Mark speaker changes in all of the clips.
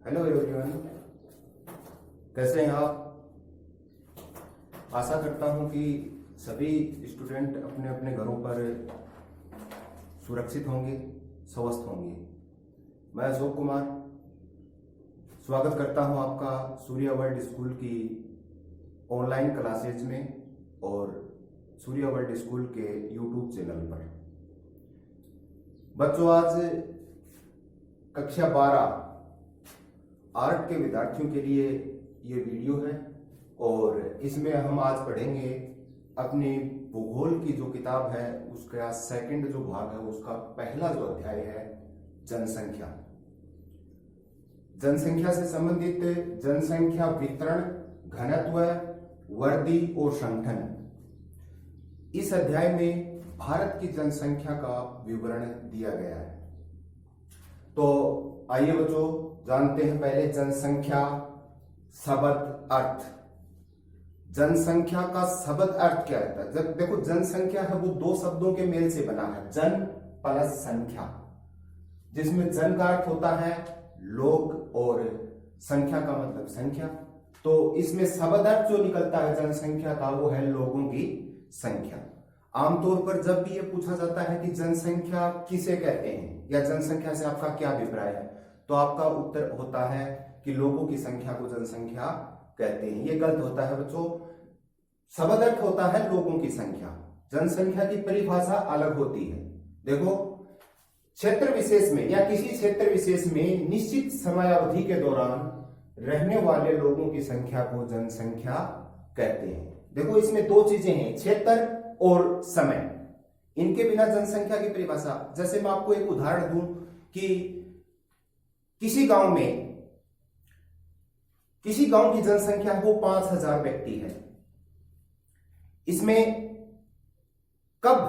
Speaker 1: Hello everyone, कैसे हैं आप। आशा करता हूं कि सभी स्टूडेंट अपने अपने घरों पर सुरक्षित होंगे, स्वस्थ होंगे। मैं अशोक कुमार स्वागत करता हूं आपका सूर्य वर्ल्ड स्कूल की ऑनलाइन क्लासेज में और सूर्य वर्ल्ड स्कूल के यूट्यूब चैनल पर। बच्चों, आज कक्षा 12 आर्ट के विद्यार्थियों के लिए ये वीडियो है और इसमें हम आज पढ़ेंगे अपनी भूगोल की जो किताब है उसका सेकंड जो भाग है, उसका पहला जो अध्याय है जनसंख्या। जनसंख्या से संबंधित जनसंख्या वितरण, घनत्व, वृद्धि और संगठन। इस अध्याय में भारत की जनसंख्या का विवरण दिया गया है। तो आइए बच्चों, जानते हैं पहले जनसंख्या शब्द अर्थ। जनसंख्या का शब्द अर्थ क्या रहता है। जब देखो, जनसंख्या है वो दो शब्दों के मेल से बना है, जन प्लस संख्या, जिसमें जन का अर्थ होता है लोग और संख्या का मतलब संख्या। तो इसमें शब्द अर्थ जो निकलता है जनसंख्या का वो है लोगों की संख्या। आमतौर पर जब भी ये पूछा जाता है कि जनसंख्या किसे कहते हैं या जनसंख्या से आपका क्या अभिप्राय है, तो आपका उत्तर होता है कि लोगों की संख्या को जनसंख्या कहते हैं। ये गलत होता है बच्चों। शब्द अर्थ होता है लोगों की संख्या, जनसंख्या की परिभाषा अलग होती है। देखो, क्षेत्र विशेष में या किसी क्षेत्र विशेष में निश्चित समयावधि के दौरान रहने वाले लोगों की संख्या को जनसंख्या कहते हैं। देखो, इसमें दो चीजें हैं, क्षेत्र और समय। इनके बिना जनसंख्या की परिभाषा, जैसे मैं आपको एक उदाहरण दूं कि किसी गांव की जनसंख्या वो 5000 व्यक्ति है। इसमें कब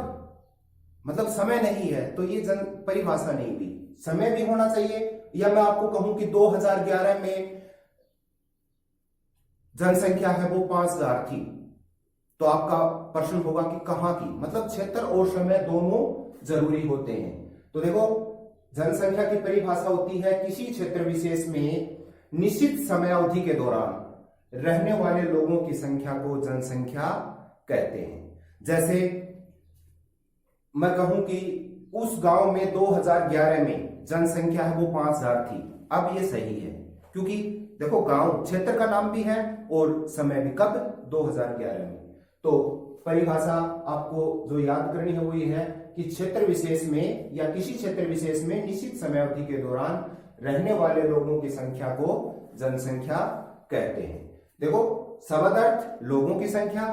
Speaker 1: मतलब समय नहीं है, तो ये जन परिभाषा नहीं हुई। समय भी होना चाहिए, या मैं आपको कहूं कि 2011 में जनसंख्या है वो 5000 थी, तो आपका प्रश्न होगा कि कहां की। मतलब क्षेत्र और समय दोनों जरूरी होते हैं। तो देखो, जनसंख्या की परिभाषा होती है किसी क्षेत्र विशेष में निश्चित समयावधि के दौरान रहने वाले लोगों की संख्या को जनसंख्या कहते हैं। जैसे मैं कहूं कि उस गांव में 2011 में जनसंख्या है वो 5000 थी। अब ये सही है, क्योंकि देखो, गांव क्षेत्र का नाम भी है और समय भी कब, 2011 में। तो परिभाषा आपको जो याद करनी है वो ये है कि क्षेत्र विशेष में या किसी क्षेत्र विशेष में निश्चित समयावधि के दौरान रहने वाले लोगों की संख्या को जनसंख्या कहते हैं। देखो, शब्द अर्थ लोगों की संख्या,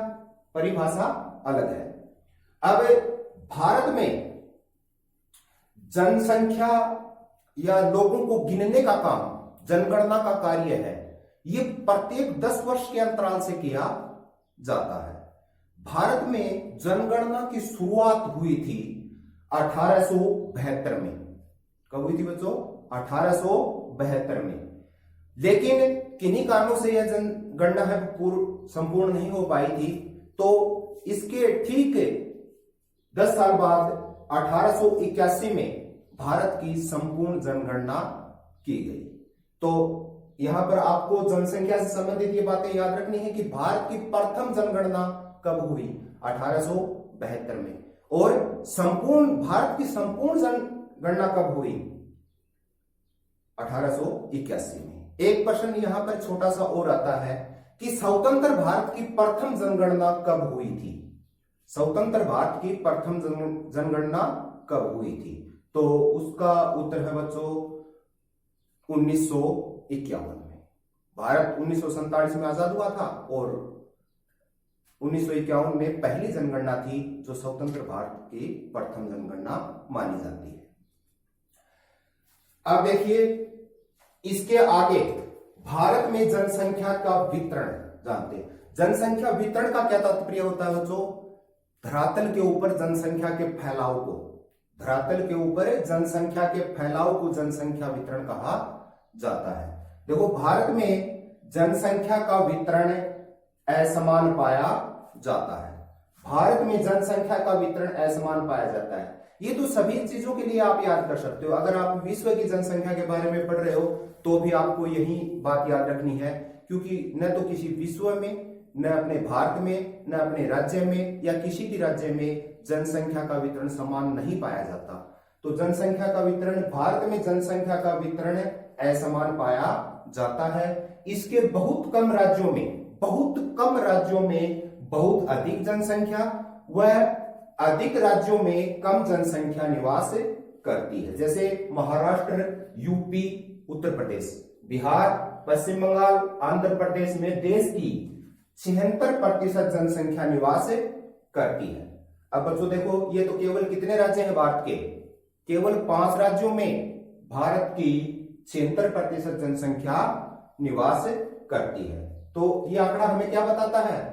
Speaker 1: परिभाषा अलग है। अब भारत में जनसंख्या या लोगों को गिनने का काम, जनगणना का कार्य है, ये प्रत्येक 10 वर्ष के अंतराल से किया जाता है। भारत में जनगणना की शुरुआत हुई थी 1872 में। कब हुई थी बच्चों? 1872 में। लेकिन किन्हीं कारणों से यह जनगणना है संपूर्ण नहीं हो पाई थी। तो इसके ठीक 10 साल बाद 1881 में भारत की संपूर्ण जनगणना की गई। तो यहां पर आपको जनसंख्या से संबंधित ये बातें याद रखनी है कि भारत की प्रथम जनगणना कब हुई? 1872 में। और संपूर्ण भारत की संपूर्ण जनगणना कब हुई? 1881 में। एक प्रश्न यहां पर छोटा सा और आता है कि स्वतंत्र भारत की प्रथम जनगणना कब हुई थी? स्वतंत्र भारत की प्रथम जनगणना कब हुई थी? तो उसका उत्तर है बच्चों 1951 में। भारत 1947 में आजाद हुआ था और 1951 में पहली जनगणना थी जो स्वतंत्र भारत की प्रथम जनगणना मानी जाती है। अब देखिए, इसके आगे भारत में जनसंख्या का वितरण जानते हैं। जनसंख्या वितरण का क्या तात्पर्य होता है बच्चों? धरातल के ऊपर जनसंख्या के फैलाव को, धरातल के ऊपर जनसंख्या के फैलाव को जनसंख्या वितरण कहा जाता है। देखो, भारत में जनसंख्या का वितरण असमान पाया जाता है। भारत में जनसंख्या का वितरण असमान पाया जाता है। ये तो सभी चीजों के लिए आप याद कर सकते हो। अगर आप विश्व की जनसंख्या के बारे में पढ़ रहे हो तो भी आपको यही बात याद रखनी है, क्योंकि न तो किसी विश्व में, न अपने भारत में, न अपने राज्य में या किसी भी राज्य में जनसंख्या का वितरण समान नहीं पाया जाता। तो जनसंख्या का वितरण, भारत में जनसंख्या का वितरण असमान पाया जाता है। इसके बहुत कम राज्यों में बहुत अधिक जनसंख्या व अधिक राज्यों में कम जनसंख्या निवास करती है। जैसे महाराष्ट्र, यूपी, उत्तर प्रदेश, बिहार, पश्चिम बंगाल, आंध्र प्रदेश में देश की 76% जनसंख्या निवास करती है। अब बच्चों देखो, ये तो केवल कितने राज्य हैं भारत के? केवल 5 राज्यों में भारत की 76% जनसंख्या निवास करती है। तो ये आंकड़ा हमें क्या बताता है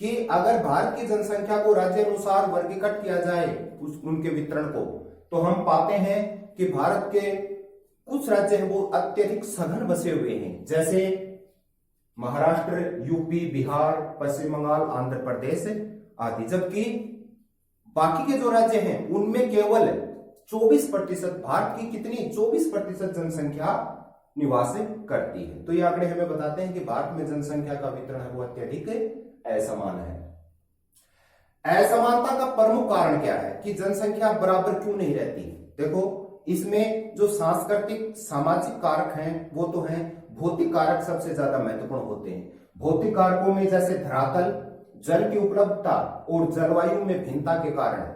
Speaker 1: कि अगर भारत की जनसंख्या को राज्य अनुसार वर्गीकृत किया जाए उनके वितरण को, तो हम पाते हैं कि भारत के कुछ राज्य हैं वो अत्यधिक सघन बसे हुए हैं, जैसे महाराष्ट्र, यूपी, बिहार, पश्चिम बंगाल, आंध्र प्रदेश आदि। जबकि बाकी के जो राज्य हैं उनमें केवल 24%, भारत की कितनी 24% जनसंख्या निवास करती है। तो ये आंकड़े हमें बताते हैं कि भारत में जनसंख्या का वितरण है वो अत्यधिक असमान है। असमानता का प्रमुख कारण क्या है कि जनसंख्या बराबर क्यों नहीं रहती? देखो, इसमें जो सांस्कृतिक सामाजिक कारक हैं वो तो हैं, भौतिक कारक सबसे ज्यादा महत्वपूर्ण होते हैं। भौतिक कारकों में जैसे धरातल, जल की उपलब्धता और जलवायु में भिन्नता के कारण,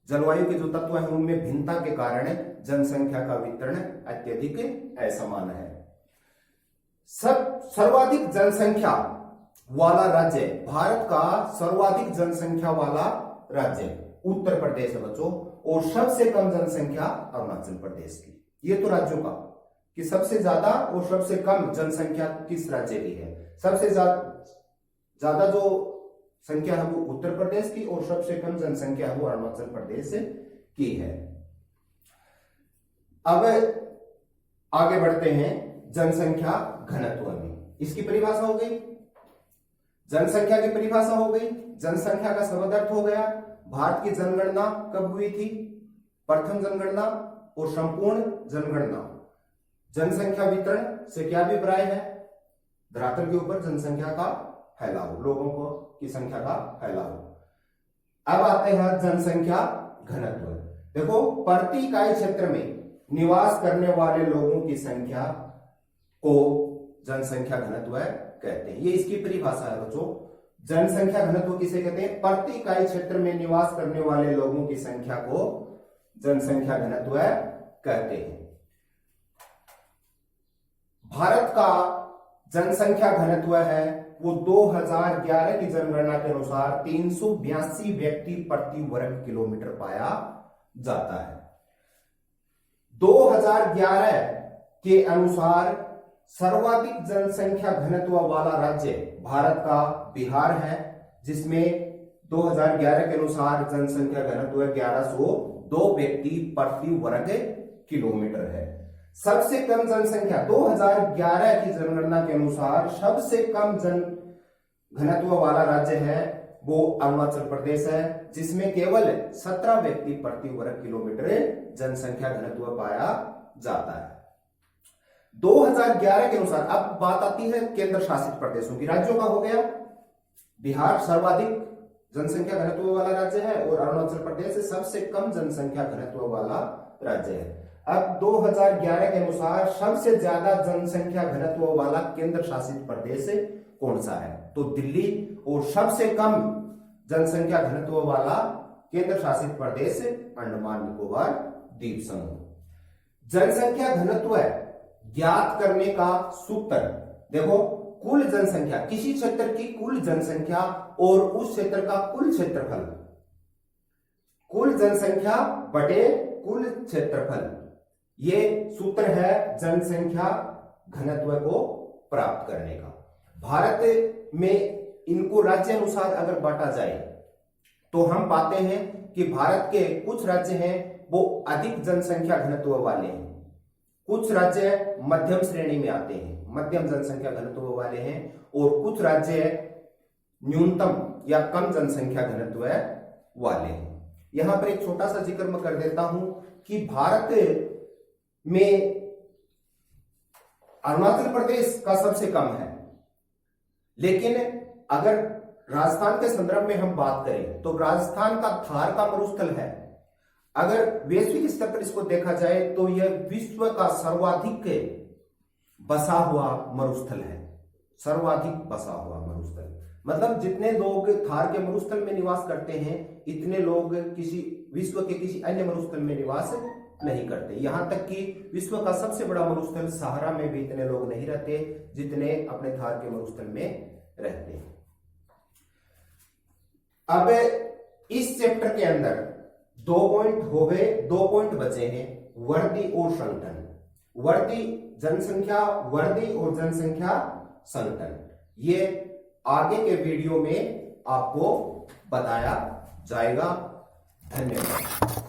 Speaker 1: जलवायु के जो तत्व हैं उनमें भिन्नता के कारण जनसंख्या का वितरण अत्यधिक असमान है। सर्वाधिक जनसंख्या वाला राज्य, भारत का सर्वाधिक जनसंख्या वाला राज्य उत्तर प्रदेश है बच्चों, और सबसे कम जनसंख्या अरुणाचल प्रदेश की। ये तो राज्यों का कि सबसे ज्यादा और सबसे कम जनसंख्या किस राज्य की है। सबसे ज्यादा जो संख्या है वो उत्तर प्रदेश की और सबसे कम जनसंख्या है वो अरुणाचल प्रदेश की है। अब आगे बढ़ते हैं जनसंख्या घनत्व में। इसकी परिभाषा हो गई, जनसंख्या की परिभाषा हो गई, जनसंख्या का शब्दार्थ हो गया। भारत की जनगणना कब हुई थी? प्रथम जनगणना और संपूर्ण जनगणना। जनसंख्या वितरण से क्या अभिप्राय है? धरातल के ऊपर जनसंख्या का फैलाव, लोगों को की संख्या का फैलाव। अब आते हैं जनसंख्या घनत्व। देखो, प्रति इकाई क्षेत्र में निवास करने वाले लोगों की संख्या को जनसंख्या घनत्व कहते हैं। ये इसकी परिभाषा है बच्चों। जनसंख्या घनत्व किसे कहते हैं? प्रति इकाई क्षेत्र में निवास करने वाले लोगों की संख्या को जनसंख्या घनत्व कहते हैं। भारत का जनसंख्या घनत्व है वो 2011 की जनगणना के अनुसार 382 व्यक्ति प्रति वर्ग किलोमीटर पाया जाता है। 2011 के अनुसार सर्वाधिक जनसंख्या घनत्व वाला राज्य भारत का बिहार है, जिसमें 2011 के अनुसार जनसंख्या घनत्व 1102 व्यक्ति प्रति वर्ग किलोमीटर है। सबसे कम जनसंख्या 2011 की जनगणना के अनुसार सबसे कम जन घनत्व वाला राज्य है वो अरुणाचल प्रदेश है, जिसमें केवल 17 व्यक्ति प्रति वर्ग किलोमीटर जनसंख्या घनत्व पाया जाता है 2011 के अनुसार। अब बात आती है केंद्र शासित प्रदेशों की। राज्यों का हो गया, बिहार सर्वाधिक जनसंख्या घनत्व वाला राज्य है और अरुणाचल प्रदेश सबसे कम जनसंख्या घनत्व वाला राज्य है। अब 2011 के अनुसार सबसे ज्यादा जनसंख्या घनत्व वाला केंद्र शासित प्रदेश कौन सा है? तो दिल्ली। और सबसे कम जनसंख्या घनत्व वाला केंद्र शासित प्रदेश अंडमान निकोबार द्वीप समूह। जनसंख्या घनत्व ज्ञात करने का सूत्र देखो, कुल जनसंख्या, किसी क्षेत्र की कुल जनसंख्या और उस क्षेत्र का कुल क्षेत्रफल, कुल जनसंख्या बटे कुल क्षेत्रफल, ये सूत्र है जनसंख्या घनत्व को प्राप्त करने का। भारत में इनको राज्य अनुसार अगर बांटा जाए तो हम पाते हैं कि भारत के कुछ राज्य हैं वो अधिक जनसंख्या घनत्व वाले हैं, कुछ राज्य मध्यम श्रेणी में आते हैं, मध्यम जनसंख्या घनत्व वाले हैं, और कुछ राज्य न्यूनतम या कम जनसंख्या घनत्व वाले हैं। यहां पर एक छोटा सा जिक्र मैं कर देता हूं कि भारत में अरुणाचल प्रदेश का सबसे कम है, लेकिन अगर राजस्थान के संदर्भ में हम बात करें तो राजस्थान का थार का मरुस्थल है। अगर वैश्विक स्तर पर इसको देखा जाए तो यह विश्व का सर्वाधिक बसा हुआ मरुस्थल है। सर्वाधिक बसा हुआ मरुस्थल मतलब जितने लोग थार के मरुस्थल में निवास करते हैं इतने लोग किसी विश्व के किसी अन्य मरुस्थल में निवास नहीं करते। यहां तक कि विश्व का सबसे बड़ा मरुस्थल सहारा में भी इतने लोग नहीं रहते जितने अपने थार के मरुस्थल में रहते हैं। अब इस चैप्टर के अंदर 2 पॉइंट हो गए, 2 पॉइंट बचे हैं, वर्दी और संगठन। वर्दी जनसंख्या, वर्दी और जनसंख्या संगठन, ये आगे के वीडियो में आपको बताया जाएगा। धन्यवाद।